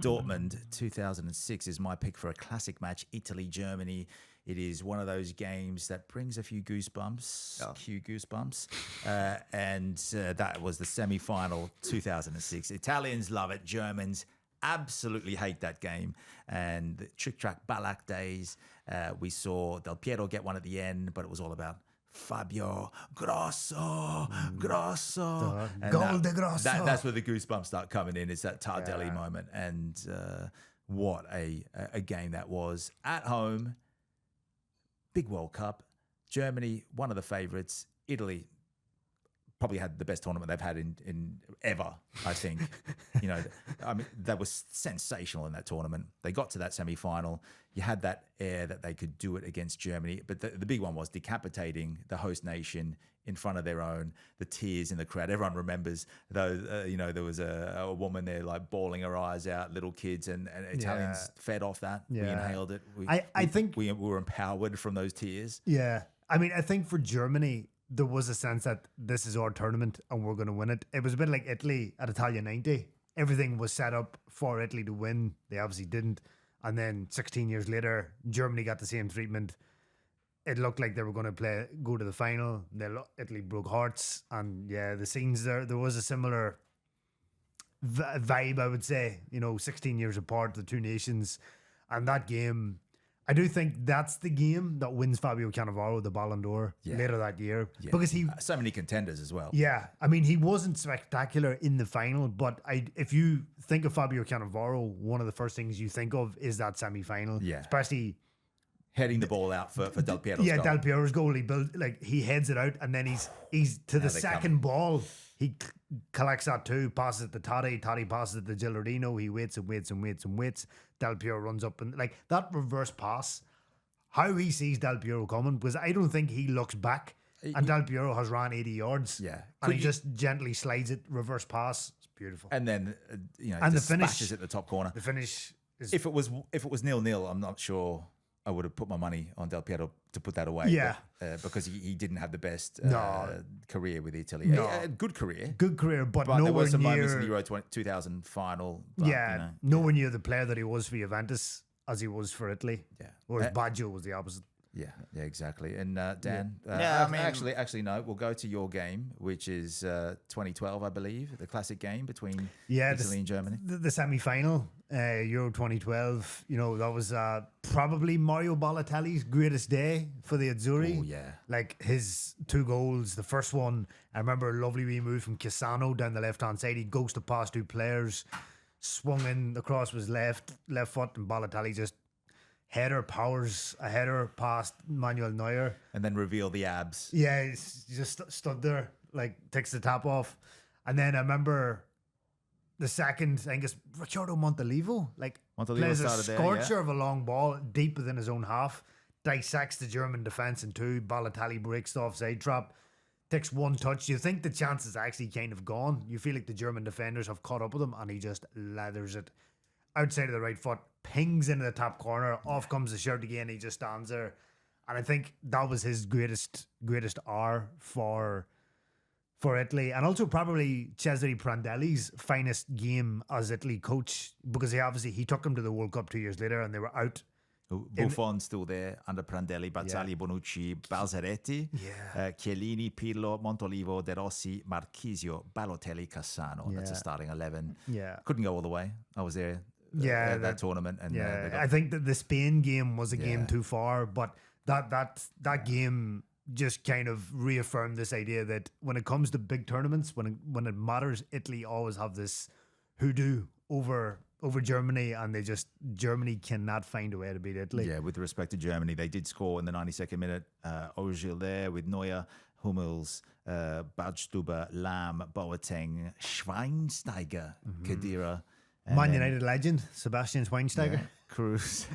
Dortmund 2006 is my pick for a classic match, Italy-Germany. It is one of those games that brings a few goosebumps, cue goosebumps. That was the semi-final 2006. Italians love it. Germans absolutely hate that game. And the trick-track Ballack days, we saw Del Piero get one at the end, but it was all about Fabio Grosso. Gol de Grosso. That's where the goosebumps start coming in. It's that Tardelli moment. And what a game that was. At home, big World Cup. Germany, one of the favourites. Italy probably had the best tournament they've had in ever, I think. I mean, that was sensational in that tournament. They got to that semi-final. You had that air that they could do it against Germany. But the big one was decapitating the host nation in front of their own, the tears in the crowd. Everyone remembers, though, there was a woman there like bawling her eyes out, little kids, and Italians fed off that. Yeah. We inhaled it. I think we were empowered from those tears. Yeah. I mean, I think for Germany, there was a sense that this is our tournament and we're going to win it. It was a bit like Italy at Italia 90. Everything was set up for Italy to win. They obviously didn't. And then 16 years later, Germany got the same treatment. It looked like they were going to go to the final. Italy broke hearts. And yeah, the scenes there was a similar vibe, I would say. 16 years apart, the two nations. And that game, I do think that's the game that wins Fabio Cannavaro the Ballon d'Or later that year. Yeah. Because so many contenders as well. Yeah. I mean, he wasn't spectacular in the final, but if you think of Fabio Cannavaro, one of the first things you think of is that semi-final. Yeah. Especially heading the ball out for Del Piero's goal. Yeah, Del Piero's goal. He heads it out, and then he's to the second ball. He collects that too, passes it to Totti. Totti passes it to Gilardino. He waits and waits and waits and waits. Del Piero runs up and that reverse pass. How he sees Del Piero coming, because I don't think he looks back. And Del Piero has ran 80 yards. Yeah, and he just gently slides it, reverse pass. It's beautiful. And then and the finish splashes at the top corner. The finish is, if it was 0-0, I'm not sure I would have put my money on Del Piero to put that away. Yeah. But, because he didn't have the best career with Italy. No. Good career. Good career, but there nowhere were some near... moments in the Euro 2000 final. But, nowhere near the player that he was for Juventus as he was for Italy. Yeah. Whereas Baggio was the opposite. Yeah, exactly. And Dan, I mean, actually, no. We'll go to your game, which is 2012, I believe, the classic game between Italy and Germany. The semi-final, Euro 2012. That was probably Mario Balotelli's greatest day for the Azzurri. Oh yeah, like his 2 goals. The first one, I remember, a lovely wee move from Cancian down the left-hand side. He goes to pass 2 players, swung in across his left foot, and Balotelli just powers a header past Manuel Neuer. And then reveal the abs. Yeah, he's just stood there, takes the top off. And then I remember the second, I think it's Riccardo Montolivo. Plays a scorcher of a long ball deep within his own half, dissects the German defence in 2. Balotelli breaks the offside trap, takes 1 touch. You think the chance is actually kind of gone. You feel like the German defenders have caught up with him, and he just lathers it outside of the right foot, pings into the top corner, off comes the shirt again, he just stands there. And I think that was his greatest hour for Italy, and also probably Cesare Prandelli's finest game as Italy coach, because he took him to the World Cup 2 years later and they were out. Buffon still there under Prandelli, Bazzagli, Bonucci, Balzaretti, Chiellini, Pirlo, Montolivo, De Rossi, Marchisio, Balotelli, Cassano. That's a starting 11. Yeah. Couldn't go all the way. I was there at that tournament. And I think that the Spain game was a game too far, but that game just kind of reaffirmed this idea that when it comes to big tournaments, when it matters, Italy always have this hoodoo over Germany, and Germany cannot find a way to beat Italy. Yeah, with respect to Germany, they did score in the 92nd minute. Ozil there with Neuer, Hummels, Badstuber, Lahm, Boateng, Schweinsteiger, Khedira. Man United legend, Sebastian Schweinsteiger. Yeah, Cruz,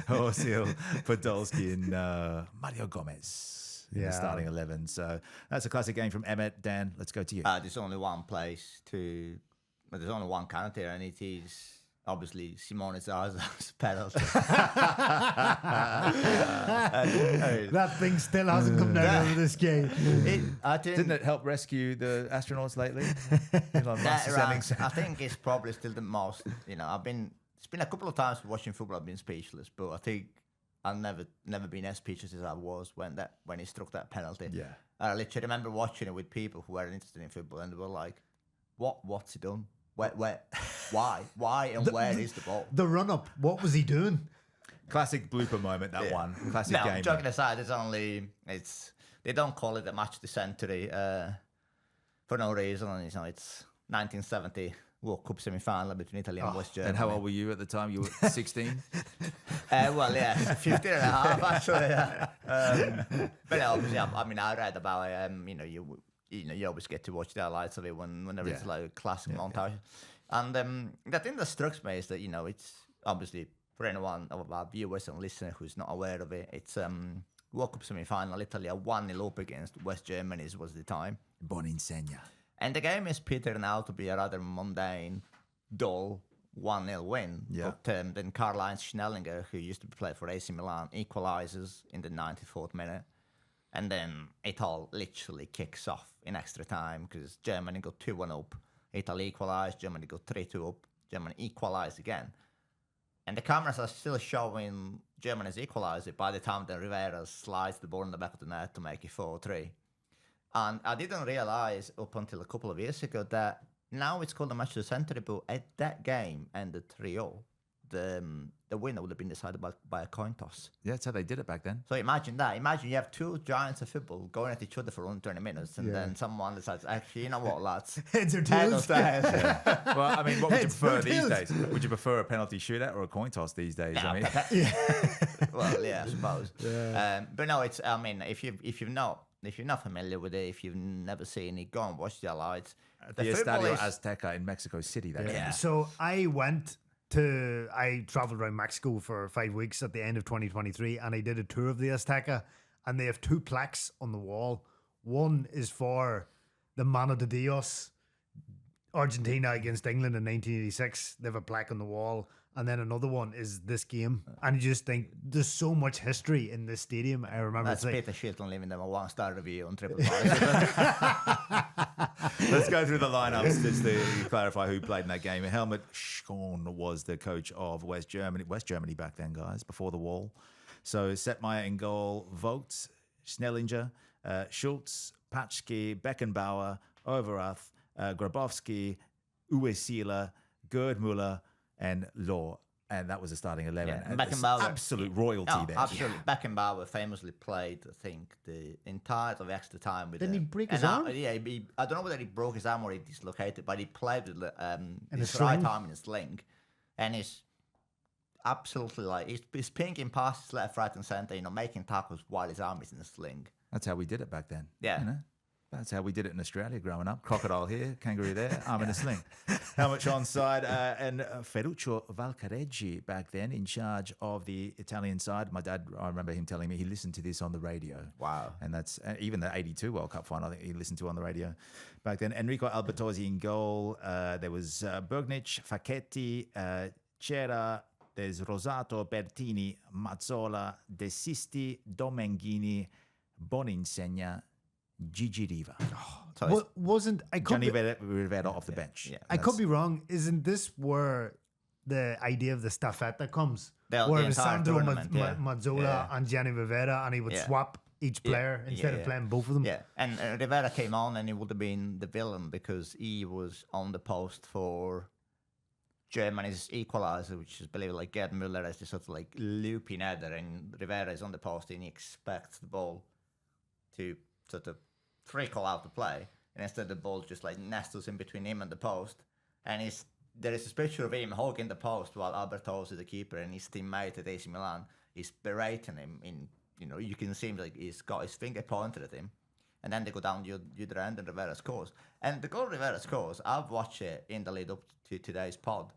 Ozil, Podolski, and Mario Gomez in the starting 11. So that's a classic game from Emmet. Dan, let's go to you. There's only one there's only one counter, and it is obviously Simone Zaza's penalty. That thing still hasn't come down over this game. Didn't it help rescue the astronauts lately? I think it's probably still the most. I've been it's been a couple of times watching football I've been speechless, but I think I've never been as speechless as I was when he struck that penalty. Yeah. I literally remember watching it with people who weren't interested in football, and they were like, "What's he done? Where, why, and where is the ball?" The run up. What was he doing? Classic blooper moment, that one. Classic no, game. Joking aside, they don't call it a match of the century for no reason. And, it's 1970 World Cup semi-final between Italy and West Germany. And how old were you at the time? You were 16? Well, yeah, 15 and a half actually. But obviously, I read about it. You always get to watch the highlights of it whenever it's like a classic montage. And the thing that struck me is that it's obviously for anyone of our viewers and listeners who's not aware of it, it's World Cup semi-final. Italy are 1-0 up against West Germany was the time. Boninsegna. And the game is petered out to be a rather mundane, dull 1-0 win. Yeah. But then Karl-Heinz Schnellinger, who used to play for AC Milan, equalises in the 94th minute. And then it all literally kicks off in extra time because Germany got 2-1 up. Italy equalised, Germany got 3-2 up. Germany equalised again. And the cameras are still showing Germany's equaliser by the time that Rivera slides the ball in the back of the net to make it 4-3. And I didn't realise up until a couple of years ago that now it's called a match of the century, but at that game ended 3-0. The winner would have been decided by a coin toss. Yeah, that's how they did it back then. So imagine that. Imagine you have two giants of football going at each other for around 20 minutes, and then someone decides, actually, you know what, lads? Heads or tails? Well, I mean, what would you prefer these days? Would you prefer a penalty shootout or a coin toss these days? No, I mean, well, yeah, I suppose. But no, it's. I mean, if you're not familiar with it, if you've never seen it, go and watch the highlights. the Estadio Azteca in Mexico City. That game. So I traveled around Mexico for 5 weeks at the end of 2023, and I did a tour of the Azteca, and they have two plaques on the wall. One is for the Mano de Dios, Argentina against England in 1986. They have a plaque on the wall. And then another one is this game. And you just think there's so much history in this stadium. I remember That's it's Peter Shilton leaving them a 1-star review on TripAdvisor. Let's go through the lineups just to clarify who played in that game. Helmut Schorn was the coach of West Germany. West Germany back then, guys, before the wall. So Settmeyer in goal, Vogt, Schnellinger, Schultz, Patschke, Beckenbauer, Overath, Grabowski, Uwe Seeler, Gerd Müller, and Law. And that was the starting 11. Yeah, and Beckenbauer, absolute royalty there. Absolutely. Yeah. Beckenbauer famously played, I think, the entire of extra time with Didn't he break his arm? Yeah, I don't know whether he broke his arm or he dislocated, but he played with his right arm in a sling. And he's absolutely he's pinking passes left, right, and centre, making tackles while his arm is in a sling. That's how we did it back then. Yeah. That's how we did it in Australia growing up. Crocodile here, kangaroo there, arm in a sling. How much onside? And Ferruccio Valcareggi back then in charge of the Italian side. My dad, I remember him telling me he listened to this on the radio. Wow. And that's even the 82 World Cup final, I think he listened to on the radio back then. Enrico Albertozzi in goal. There was Bergnic, Facchetti, Cera, there's Rosato, Bertini, Mazzola, De Sisti, Domenghini, Boninsegna, Gigi Riva. Johnny Rivera off the bench. Yeah, I could be wrong. Isn't this where the idea of the staffetta comes? The where it was entire Sandro tournament, Mazzola and Gianni Rivera, and he would swap each player instead of playing both of them. Yeah, and Rivera came on and he would have been the villain because he was on the post for Germany's equaliser, which is believed like Gerd Müller as this sort of like looping header, and Rivera is on the post and he expects the ball to sort of trickle out the play, and instead the ball just like nestles in between him and the post, and there is a picture of him hugging the post while Albertozzi, the keeper, and his teammate at AC Milan is berating him. You can see him like he's got his finger pointed at him, and then they go down the other end and Rivera scores. And the goal Rivera scores, I've watched it in the lead up to today's pod.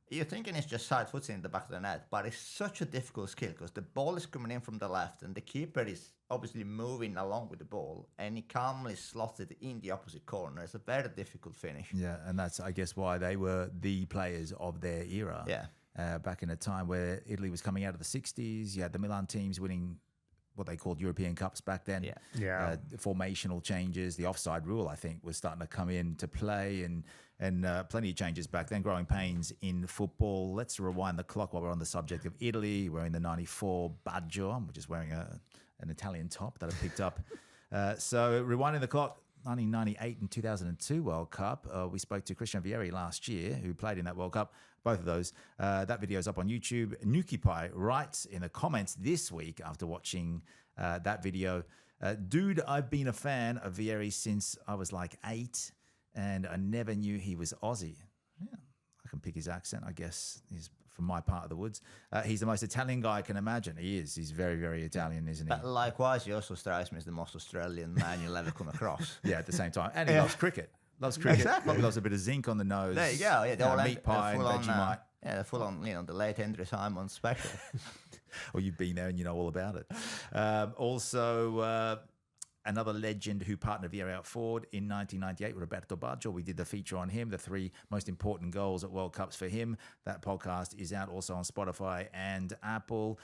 You're thinking it's just side footing in the back of the net, but it's such a difficult skill because the ball is coming in from the left and the keeper is obviously moving along with the ball and he calmly slots it in the opposite corner. It's a very difficult finish. Yeah, and that's, I guess, why they were the players of their era. Yeah. Back in a time where Italy was coming out of the 60s. You had the Milan teams winning what they called European Cups back then. Yeah. Formational changes. The offside rule, I think, was starting to come into play. And and plenty of changes back then. Growing pains in football. Let's rewind the clock while we're on the subject of Italy. Wearing the 94 Baggio. I'm just wearing an Italian top that I picked up. So rewinding the clock, 1998 and 2002 World Cup. We spoke to Christian Vieri last year, who played in that World Cup. Both of those. That video is up on YouTube. Nukipai writes in the comments this week after watching that video, dude, I've been a fan of Vieri since I was like 8, and I never knew he was Aussie. Yeah, I can pick his accent, I guess. He's from my part of the woods. He's the most Italian guy I can imagine. He is. He's very, very Italian, isn't he? But likewise, he also strikes me as the most Australian man you'll ever come across. Yeah, at the same time. And he loves cricket. Loves cricket. Exactly. Probably loves a bit of zinc on the nose. There you go. Yeah, meat pie and Vegemite. Yeah, the full on, the late Henry Simon special. Well, you've been there and you know all about it. Also, another legend who partnered Vieri out forward in 1998, Roberto Baggio. We did the feature on him, the 3 most important goals at World Cups for him. That podcast is out also on Spotify and Apple.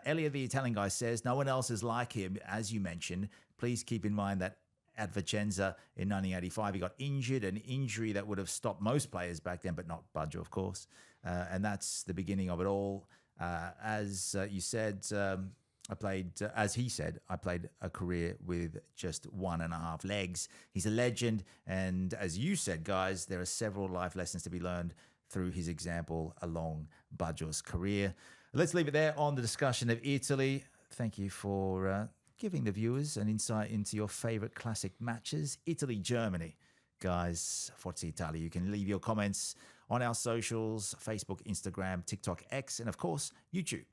Elliot, the Italian guy, says, no one else is like him, as you mentioned. Please keep in mind that at Vicenza in 1985, he got injured, an injury that would have stopped most players back then, but not Baggio, of course. And that's the beginning of it all. As you said, I played, as he said, I played a career with just 1.5 legs. He's a legend. And as you said, guys, there are several life lessons to be learned through his example along Baggio's career. Let's leave it there on the discussion of Italy. Thank you for giving the viewers an insight into your favorite classic matches. Italy, Germany. Guys, Forza Italia. You can leave your comments on our socials, Facebook, Instagram, TikTok, X, and of course, YouTube.